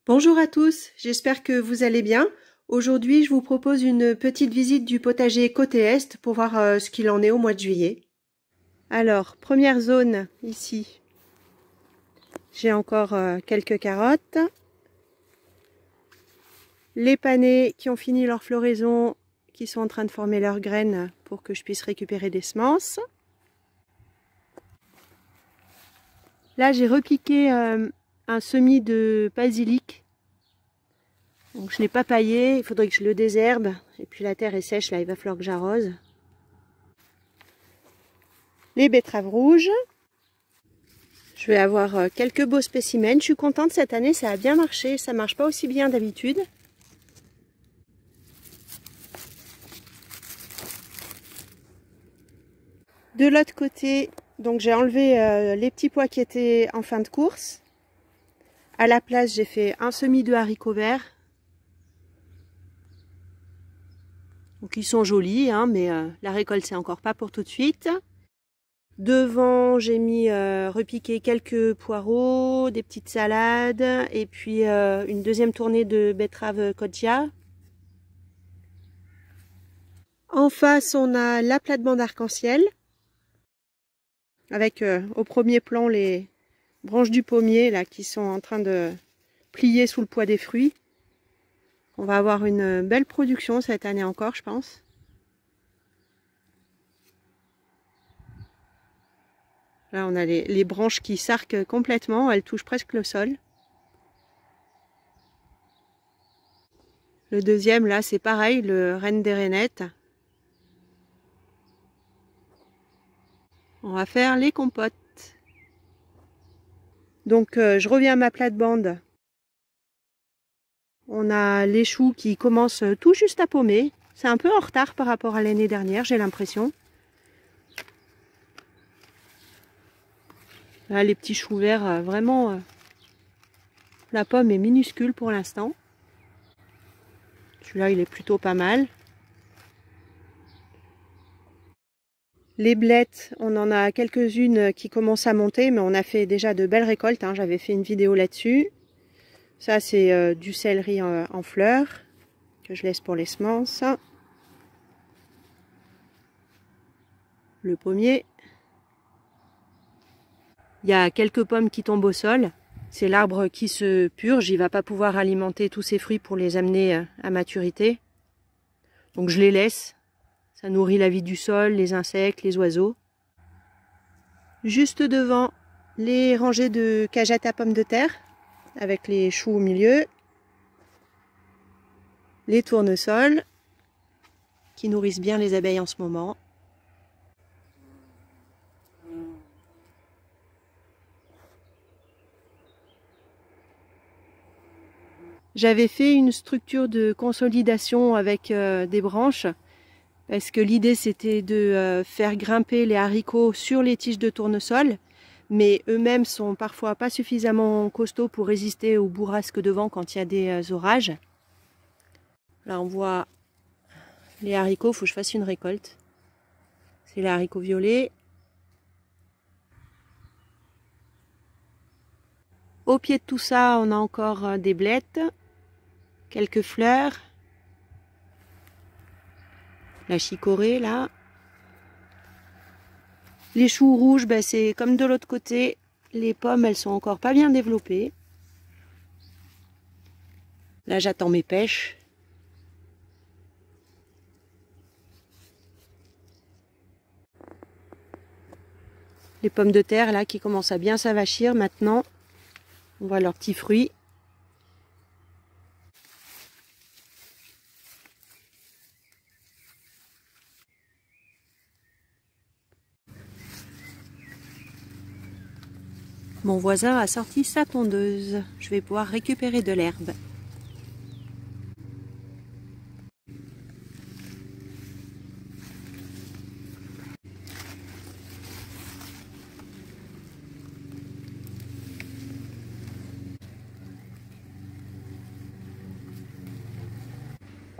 Bonjour à tous, j'espère que vous allez bien. Aujourd'hui, je vous propose une petite visite du potager côté Est pour voir ce qu'il en est au mois de juillet. Alors, première zone ici, j'ai encore quelques carottes. Les panais qui ont fini leur floraison, qui sont en train de former leurs graines pour que je puisse récupérer des semences. Là, j'ai repiqué un semis de basilic. Donc je ne l'ai pas paillé, il faudrait que je le désherbe. Et puis la terre est sèche, là il va falloir que j'arrose. Les betteraves rouges. Je vais avoir quelques beaux spécimens. Je suis contente cette année, ça a bien marché. Ça marche pas aussi bien d'habitude. De l'autre côté, donc j'ai enlevé les petits pois qui étaient en fin de course. À la place, j'ai fait un semis de haricots verts. Donc ils sont jolis, hein, mais la récolte c'est encore pas pour tout de suite. Devant, j'ai mis repiquer quelques poireaux, des petites salades et puis une deuxième tournée de betteraves coccia. En face, on a la plate-bande arc-en-ciel avec au premier plan les branches du pommier là qui sont en train de plier sous le poids des fruits. On va avoir une belle production cette année encore, je pense. Là, on a les branches qui s'arquent complètement, elles touchent presque le sol. Le deuxième, là, c'est pareil, le Reine des Rainettes. On va faire les compotes. Donc, je reviens à ma plate-bande. On a les choux qui commencent tout juste à pommer. C'est un peu en retard par rapport à l'année dernière, j'ai l'impression. Là, les petits choux verts, vraiment, la pomme est minuscule pour l'instant. Celui-là, il est plutôt pas mal. Les blettes, on en a quelques-unes qui commencent à monter, mais on a fait déjà de belles récoltes, hein. J'avais fait une vidéo là-dessus. Ça, c'est du céleri en fleurs, que je laisse pour les semences. Le pommier. Il y a quelques pommes qui tombent au sol. C'est l'arbre qui se purge. Il ne va pas pouvoir alimenter tous ses fruits pour les amener à maturité. Donc je les laisse. Ça nourrit la vie du sol, les insectes, les oiseaux. Juste devant, les rangées de cagettes à pommes de terre, avec les choux au milieu. Les tournesols, qui nourrissent bien les abeilles en ce moment. J'avais fait une structure de consolidation avec des branches parce que l'idée c'était de faire grimper les haricots sur les tiges de tournesol, mais eux-mêmes sont parfois pas suffisamment costauds pour résister aux bourrasques de vent quand il y a des orages. Là on voit les haricots, il faut que je fasse une récolte. C'est les haricots violets. Au pied de tout ça, on a encore des blettes. Quelques fleurs, la chicorée là. Les choux rouges, ben c'est comme de l'autre côté. Les pommes, elles sont encore pas bien développées. Là, j'attends mes pêches. Les pommes de terre là qui commencent à bien s'avachir maintenant. On voit leurs petits fruits. Mon voisin a sorti sa tondeuse. Je vais pouvoir récupérer de l'herbe.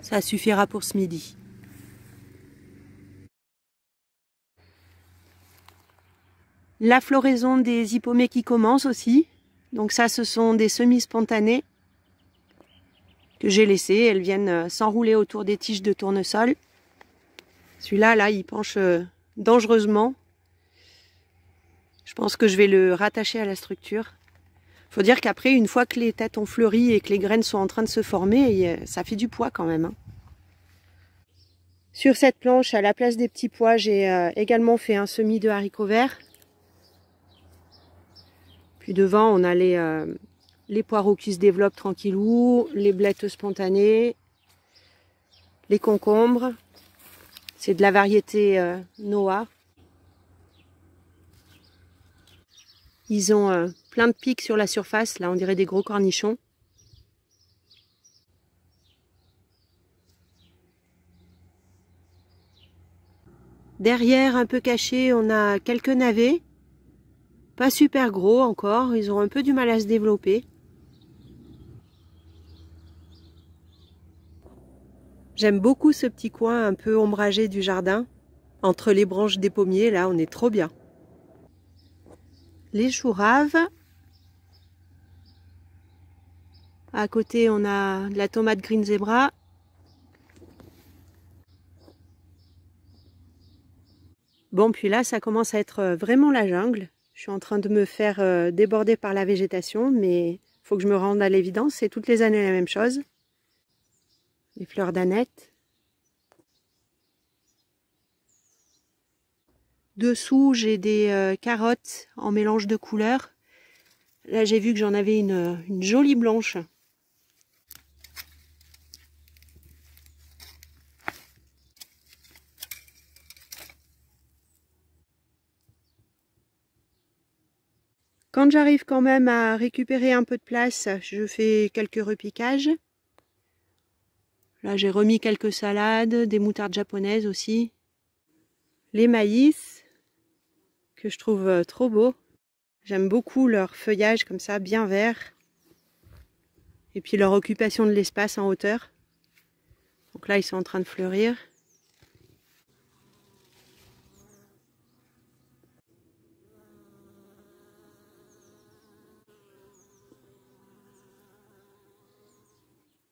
Ça suffira pour ce midi. La floraison des hippomées qui commence aussi. Donc ça, ce sont des semis spontanés. que j'ai laissées. Elles viennent s'enrouler autour des tiges de tournesol. Celui-là, là, il penche dangereusement. Je pense que je vais le rattacher à la structure. Faut dire qu'après, une fois que les têtes ont fleuri et que les graines sont en train de se former, ça fait du poids quand même, hein. Sur cette planche, à la place des petits pois, j'ai également fait un semis de haricots verts. Puis devant, on a les poireaux qui se développent tranquillou, les blettes spontanées, les concombres. C'est de la variété Noah. Ils ont plein de pics sur la surface, là on dirait des gros cornichons. Derrière, un peu caché, on a quelques navets. Pas super gros encore, ils ont un peu du mal à se développer. J'aime beaucoup ce petit coin un peu ombragé du jardin. Entre les branches des pommiers, là on est trop bien. Les choux raves. À côté, on a de la tomate green zebra. Bon, puis là, ça commence à être vraiment la jungle. Je suis en train de me faire déborder par la végétation, mais il faut que je me rende à l'évidence. C'est toutes les années la même chose. Les fleurs d'aneth. Dessous, j'ai des carottes en mélange de couleurs. Là, j'ai vu que j'en avais une jolie blanche. Quand j'arrive quand même à récupérer un peu de place, je fais quelques repiquages. Là, j'ai remis quelques salades, des moutardes japonaises aussi. Les maïs, que je trouve trop beaux. J'aime beaucoup leur feuillage comme ça, bien vert. Et puis leur occupation de l'espace en hauteur. Donc là, ils sont en train de fleurir.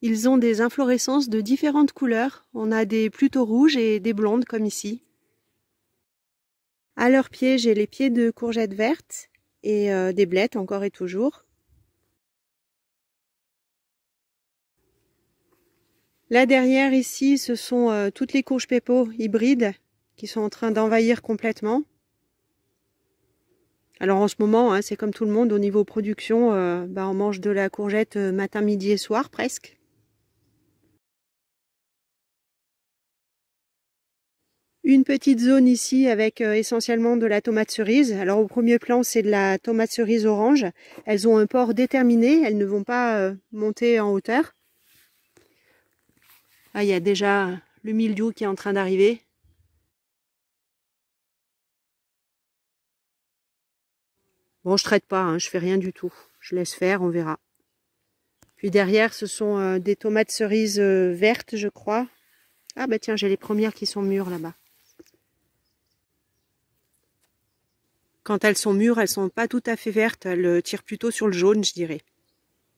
Ils ont des inflorescences de différentes couleurs. On a des plutôt rouges et des blondes comme ici. À leurs pieds, j'ai les pieds de courgettes vertes et des blettes encore et toujours. Là derrière ici, ce sont toutes les courges pepo hybrides qui sont en train d'envahir complètement. Alors en ce moment, hein, c'est comme tout le monde au niveau production, on mange de la courgette matin, midi et soir presque. Une petite zone ici avec essentiellement de la tomate cerise. Alors au premier plan, c'est de la tomate cerise orange. Elles ont un port déterminé, elles ne vont pas monter en hauteur. Ah, il y a déjà le mildiou qui est en train d'arriver. Bon, je traite pas, hein, je fais rien du tout. Je laisse faire, on verra. Puis derrière, ce sont des tomates cerises vertes, je crois. Ah bah tiens, j'ai les premières qui sont mûres là-bas. Quand elles sont mûres, elles sont pas tout à fait vertes. Elles tirent plutôt sur le jaune, je dirais.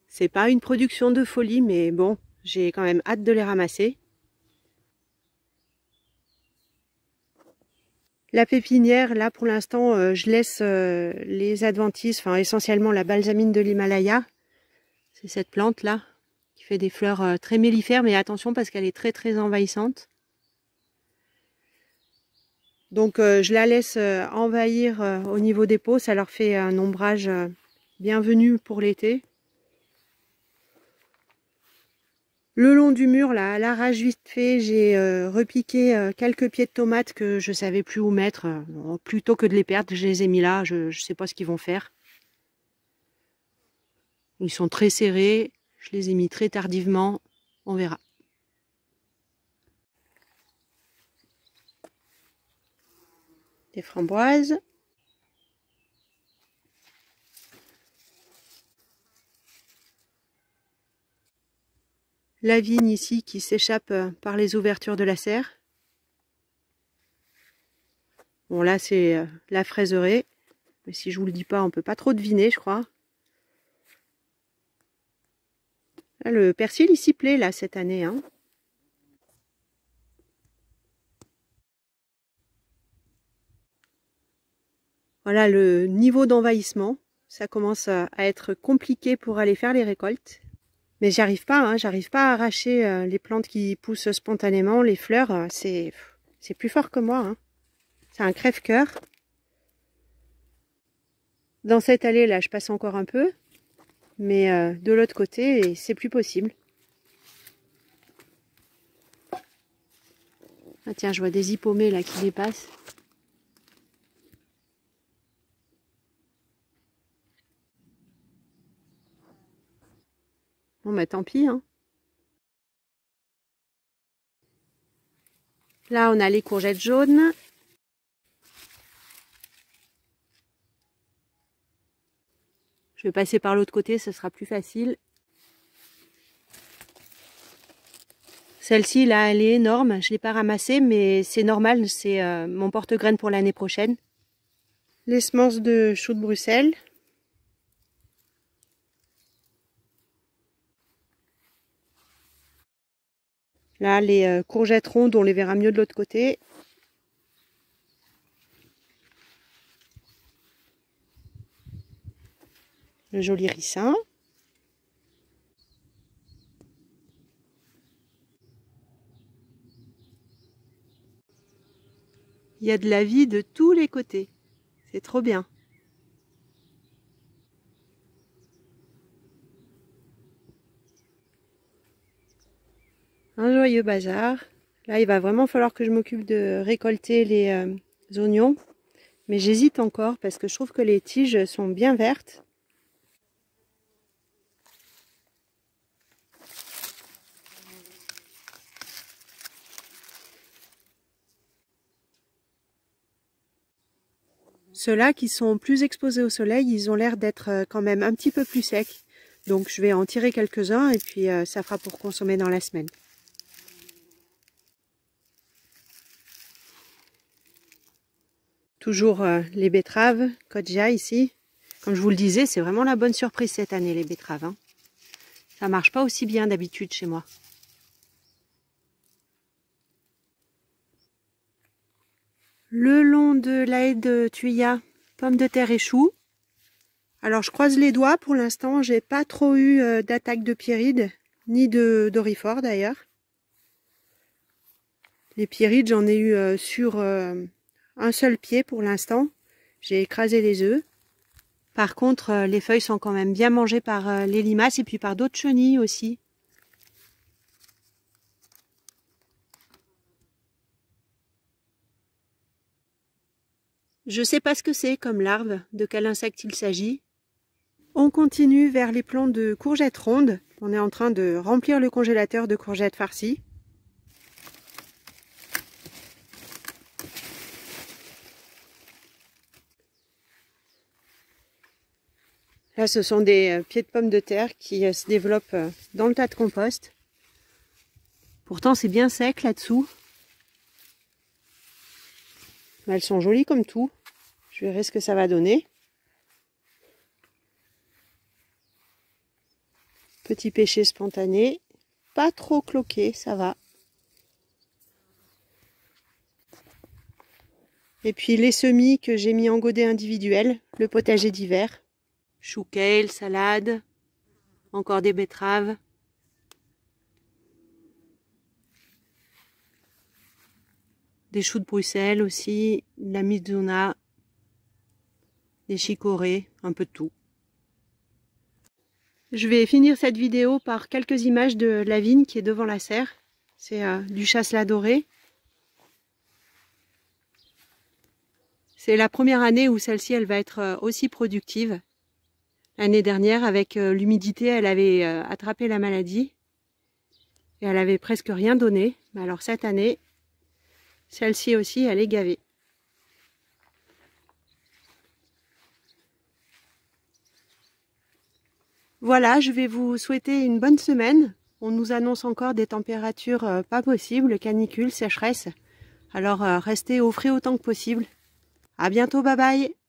C'est pas une production de folie, mais bon, j'ai quand même hâte de les ramasser. La pépinière, là pour l'instant, je laisse les adventices, enfin essentiellement la balsamine de l'Himalaya. C'est cette plante là qui fait des fleurs très mellifères, mais attention parce qu'elle est très très envahissante. Donc je la laisse envahir au niveau des pots, ça leur fait un ombrage bienvenu pour l'été. Le long du mur, là, à l'arrache vite fait, j'ai repiqué quelques pieds de tomates que je savais plus où mettre. Plutôt que de les perdre, je les ai mis là, je sais pas ce qu'ils vont faire. Ils sont très serrés, je les ai mis très tardivement, on verra. Des framboises. La vigne ici qui s'échappe par les ouvertures de la serre. Bon là c'est la fraiseraie, mais si je vous le dis pas, on peut pas trop deviner je crois. Là, le persil, il s'y plaît, là, cette année, hein. Voilà le niveau d'envahissement. Ça commence à être compliqué pour aller faire les récoltes. Mais j'y arrive pas, hein, j'arrive pas à arracher les plantes qui poussent spontanément. Les fleurs, c'est plus fort que moi, hein. C'est un crève-cœur. Dans cette allée là, je passe encore un peu. Mais de l'autre côté, c'est plus possible. Ah tiens, je vois des hippomées là qui dépassent. Bon bah tant pis, hein. Là on a les courgettes jaunes. Je vais passer par l'autre côté, ce sera plus facile. Celle-ci là, elle est énorme. Je ne l'ai pas ramassée, mais c'est normal, c'est mon porte-graines pour l'année prochaine. Les semences de choux de Bruxelles. Là, les courgettes rondes, on les verra mieux de l'autre côté. Le joli ricin. Il y a de la vie de tous les côtés. C'est trop bien. Un joyeux bazar. Là, il va vraiment falloir que je m'occupe de récolter les oignons. Mais j'hésite encore parce que je trouve que les tiges sont bien vertes. Ceux-là qui sont plus exposés au soleil, ils ont l'air d'être quand même un petit peu plus secs. Donc je vais en tirer quelques-uns et puis ça fera pour consommer dans la semaine. Toujours les betteraves, Kodja ici. Comme je vous le disais, c'est vraiment la bonne surprise cette année les betteraves, hein. Ça marche pas aussi bien d'habitude chez moi. Le long de la haie de Thuya, pommes de terre et choux. Alors je croise les doigts, pour l'instant j'ai pas trop eu d'attaque de pierrides, ni de doryphore d'ailleurs. Les pierrides j'en ai eu sur un seul pied pour l'instant. J'ai écrasé les œufs. Par contre les feuilles sont quand même bien mangées par les limaces et puis par d'autres chenilles aussi. Je sais pas ce que c'est comme larve, de quel insecte il s'agit. On continue vers les plants de courgettes rondes. On est en train de remplir le congélateur de courgettes farcies. Là, ce sont des pieds de pommes de terre qui se développent dans le tas de compost. Pourtant, c'est bien sec là-dessous. Elles sont jolies comme tout. Je verrai ce que ça va donner. Petit pêcher spontané. Pas trop cloqué, ça va. Et puis les semis que j'ai mis en godet individuel. Le potager d'hiver. Chou kale, salade. Encore des betteraves. Des choux de Bruxelles aussi, de la mizuna, des chicorées, un peu de tout. Je vais finir cette vidéo par quelques images de la vigne qui est devant la serre. C'est du chasselas doré. C'est la première année où celle-ci elle va être aussi productive. L'année dernière, avec l'humidité, elle avait attrapé la maladie. Et elle avait presque rien donné. Mais alors cette année, celle-ci aussi, elle est gavée. Voilà, je vais vous souhaiter une bonne semaine. On nous annonce encore des températures pas possibles, canicule, sécheresse. Alors restez au frais autant que possible. À bientôt, bye bye!